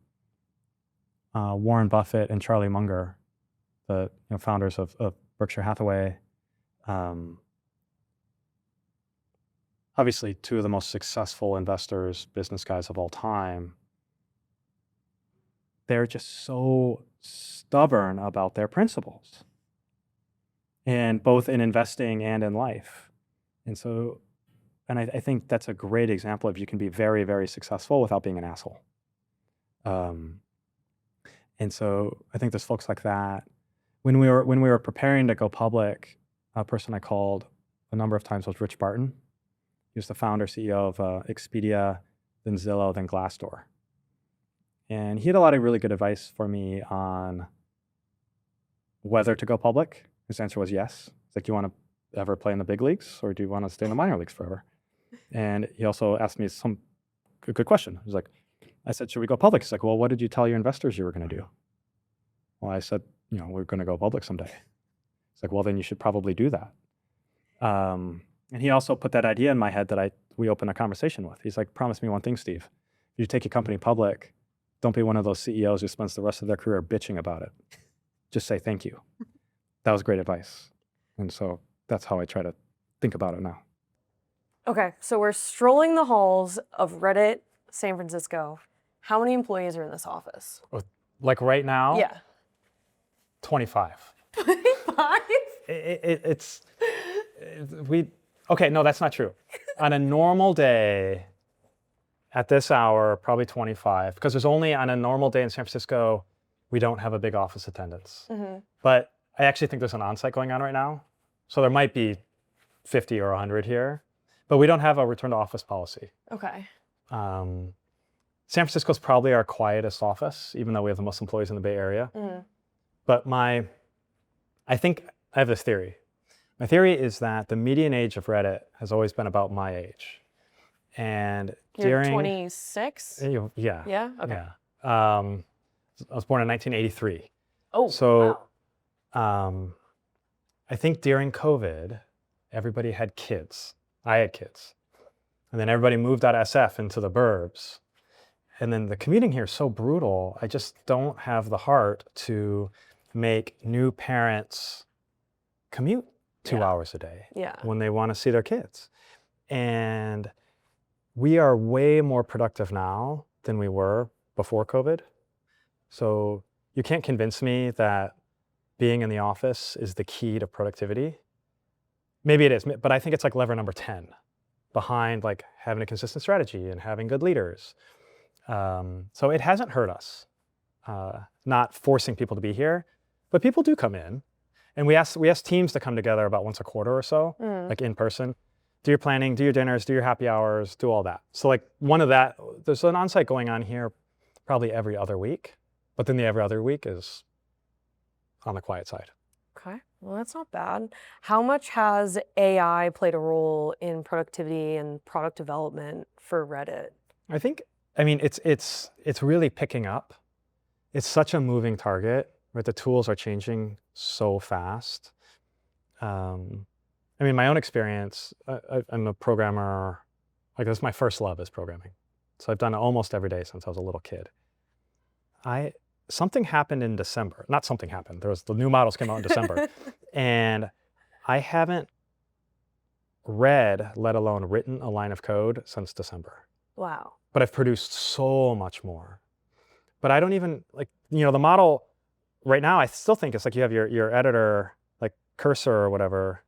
Warren Buffett and Charlie Munger, the founders of Berkshire Hathaway, obviously two of the most successful investors, business guys of all time, they're just so stubborn about their principles, and both in investing and in life. And I think that's a great example of you can be very, very successful without being an asshole. And so I think there's folks like that. When we were preparing to go public, a person I called a number of times was Rich Barton. He was the founder, CEO of Expedia, then Zillow, then Glassdoor. And he had a lot of really good advice for me on whether to go public. His answer was yes. It's like, do you want to ever play in the big leagues, or do you want to stay in the minor leagues forever? And he also asked me a good question. He was like, I said, should we go public? He's like, well, what did you tell your investors you were going to do? Well, I said, we're going to go public someday. It's like, well, then you should probably do that. And he also put that idea in my head that we opened a conversation with. He's like, promise me one thing, Steve. If you take your company public, don't be one of those CEOs who spends the rest of their career bitching about it. Just say thank you. That was great advice. And so that's how I try to think about it now. Okay, so we're strolling the halls of Reddit San Francisco. How many employees are in this office? Like right now? Yeah. 25. 25? Okay, no, that's not true. On a normal day, at this hour, probably 25, because there's only, on a normal day in San Francisco, we don't have a big office attendance. Mm-hmm. But I actually think there's an on-site going on right now. So there might be 50 or 100 here, but we don't have a return to office policy. Okay. San Francisco's probably our quietest office, even though we have the most employees in the Bay Area. Mm-hmm. But I think I have this theory. My theory is that the median age of Reddit has always been about my age. And You're 26? Yeah. Yeah? Okay. Yeah. I was born in 1983. Oh, so, wow. I think during COVID, everybody had kids. I had kids. And then everybody moved out of SF into the burbs. And then the commuting here is so brutal, I just don't have the heart to make new parents commute 2 hours a day when they want to see their kids. And we are way more productive now than we were before COVID. So you can't convince me that being in the office is the key to productivity. Maybe it is, but I think it's like lever number 10 behind like having a consistent strategy and having good leaders. So it hasn't hurt us, not forcing people to be here, but people do come in. And we ask teams to come together about once a quarter or so, like in person. Do your planning, do your dinners, do your happy hours, do all that. So like there's an on-site going on here probably every other week, but then the every other week is on the quiet side. Okay, well, that's not bad. How much has AI played a role in productivity and product development for Reddit? It's really picking up. It's such a moving target, right? The tools are changing so fast. My own experience, I'm a programmer. Like, this is my first love is programming. So I've done it almost every day since I was a little kid. Something happened in December. Not something happened. The new models came out in December. And I haven't read, let alone written, a line of code since December. Wow. But I've produced so much more. But I don't even, the model right now, I still think it's like you have your editor, like Cursor or whatever.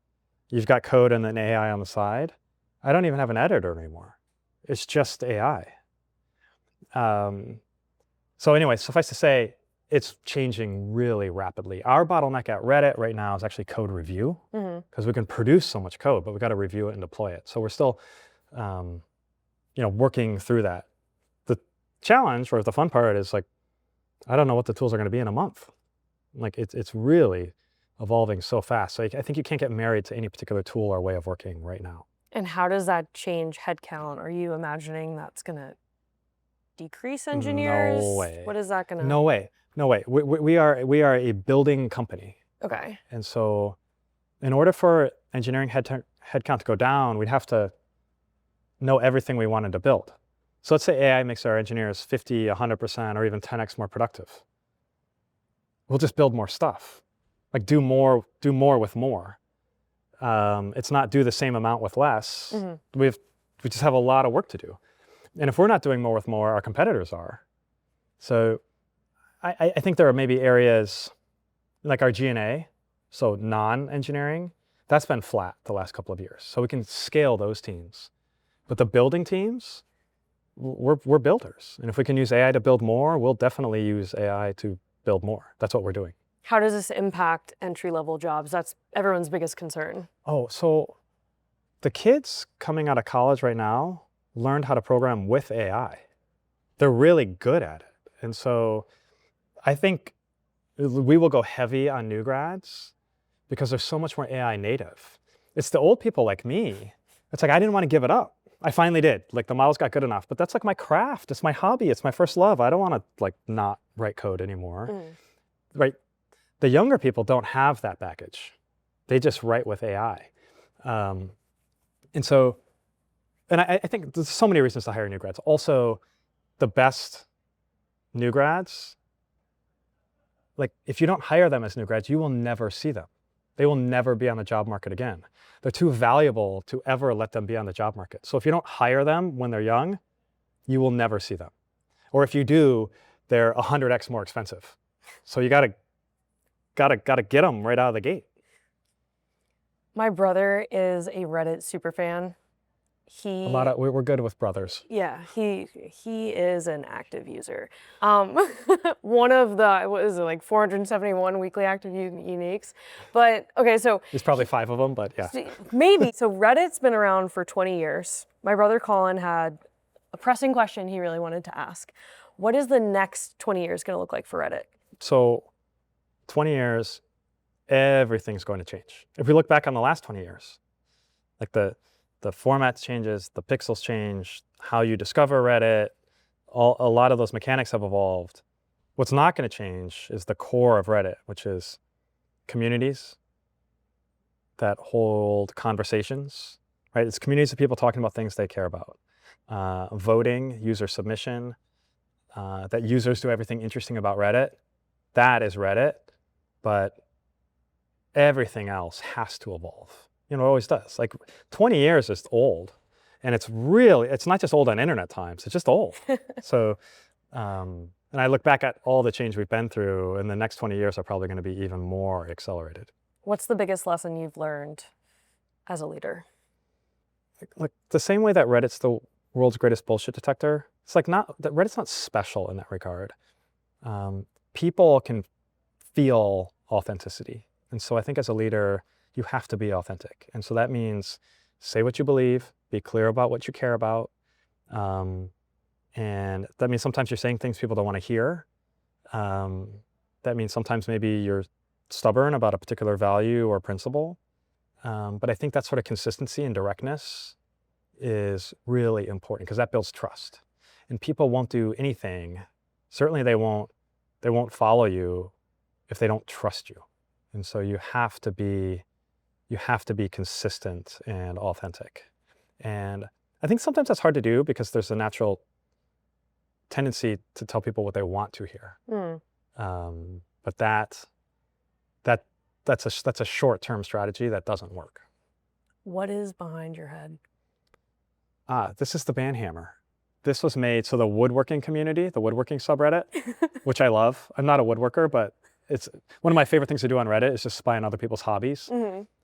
You've got code and then AI on the side. I don't even have an editor anymore. It's just AI. So anyway, suffice to say, it's changing really rapidly. Our bottleneck at Reddit right now is actually code review, because we can produce so much code, but we've got to review it and deploy it. So we're still, working through that. The challenge, or the fun part, is like, I don't know what the tools are going to be in a month. Like, it's really evolving so fast. So I think you can't get married to any particular tool or way of working right now. And how does that change headcount? Are you imagining that's going to decrease engineers? No way. What is that going to? No way. We are a building company. Okay. And so in order for engineering headcount to go down, we'd have to know everything we wanted to build. So let's say AI makes our engineers 50, 100%, or even 10x more productive. We'll just build more stuff, like do more with more. It's not do the same amount with less. Mm-hmm. We just have a lot of work to do. And if we're not doing more with more, our competitors are. So I think there are maybe areas like our G&A, so non-engineering, that's been flat the last couple of years. So we can scale those teams. But the building teams, we're builders. And if we can use AI to build more, we'll definitely use AI to build more. That's what we're doing. How does this impact entry-level jobs? That's everyone's biggest concern. Oh, so the kids coming out of college right now learned how to program with AI. They're really good at it. And so I think we will go heavy on new grads because there's so much more AI native. It's the old people like me. It's like, I didn't want to give it up. I finally did. Like the models got good enough, but that's like my craft. It's my hobby. It's my first love. I don't want to like not write code anymore. Right? The younger people don't have that baggage. They just write with AI. And I think there's so many reasons to hire new grads. Also, the best new grads, like if you don't hire them as new grads, you will never see them. They will never be on the job market again. They're too valuable to ever let them be on the job market. So if you don't hire them when they're young, you will never see them. Or if you do, they're 100x more expensive. So you gotta get them right out of the gate. My brother is a Reddit superfan. We're good with brothers. Yeah, he is an active user. One of the, what is it, like 471 weekly active uniques. But okay, so there's probably 5 of them, but yeah. Maybe. So Reddit's been around for 20 years. My brother Colin had a pressing question he really wanted to ask. What is the next 20 years going to look like for Reddit? So 20 years, everything's going to change. If we look back on the last 20 years, like the format changes, the pixels change, how you discover Reddit, a lot of those mechanics have evolved. What's not going to change is the core of Reddit, which is communities that hold conversations, right? It's communities of people talking about things they care about. Voting, user submission, that users do everything interesting about Reddit. That is Reddit, but everything else has to evolve. It always does. Like 20 years is old, and it's not just old on internet times, it's just old. So, and I look back at all the change we've been through, and the next 20 years are probably going to be even more accelerated. What's the biggest lesson you've learned as a leader? Like the same way that Reddit's the world's greatest bullshit detector, it's like that Reddit's not special in that regard. People can feel authenticity. And so I think as a leader, you have to be authentic. And so that means say what you believe, be clear about what you care about. And that means sometimes you're saying things people don't want to hear. That means sometimes maybe you're stubborn about a particular value or principle. But I think that sort of consistency and directness is really important because that builds trust. And people won't do anything. Certainly they won't follow you if they don't trust you. And so you have to be consistent and authentic. And I think sometimes that's hard to do because there's a natural tendency to tell people what they want to hear. But that's a short-term strategy that doesn't work. What is behind your head? This is the band hammer. This was made, so the woodworking community, the woodworking subreddit, which I love. I'm not a woodworker, but it's one of my favorite things to do on Reddit is just spy on other people's hobbies.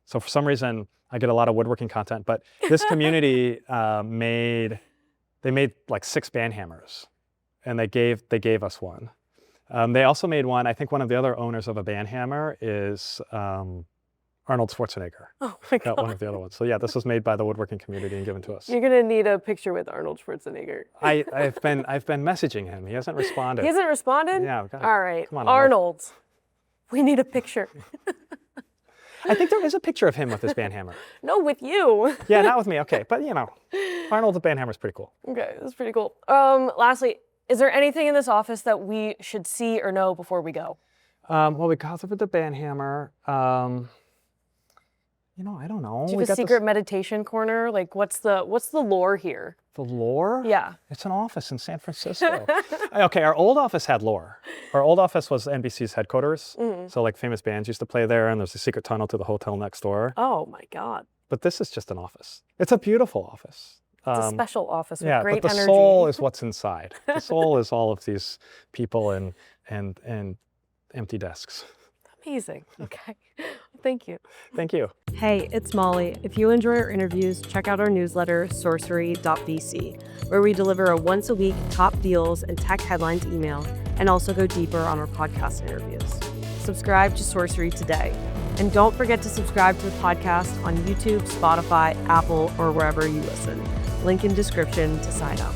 So for some reason, I get a lot of woodworking content, but this community made like 6 band hammers, and they gave us one. They also made one. I think one of the other owners of a band hammer is Arnold Schwarzenegger. Oh my God. One of the other ones. So yeah, this was made by the woodworking community and given to us. You're gonna need a picture with Arnold Schwarzenegger. I've been messaging him. He hasn't responded. He hasn't responded? Yeah. All right. Come on, Arnold. We need a picture. I think there is a picture of him with his band hammer. No, with you. Yeah, not with me. Okay, but Arnold the band hammer is pretty cool. Okay, that's pretty cool. Lastly, is there anything in this office that we should see or know before we go? Well, we got over the band hammer. I don't know. Do you We have a got secret meditation corner? Like, what's the lore here? the lore? Yeah. It's an office in San Francisco. Okay, our old office had lore. Our old office was NBC's headquarters. So like famous bands used to play there, and there's a secret tunnel to the hotel next door. Oh my God. But this is just an office. It's a beautiful office. It's a special office with Yeah, great but the energy. soul is what's inside. The soul is all of these people and empty desks. Amazing. Okay. Thank you. Thank you. Hey, it's Molly. If you enjoy our interviews, check out our newsletter, sorcery.vc, where we deliver a once-a-week top deals and tech headlines email, and also go deeper on our podcast interviews. Subscribe to Sorcery today. And don't forget to subscribe to the podcast on YouTube, Spotify, Apple, or wherever you listen. Link in description to sign up.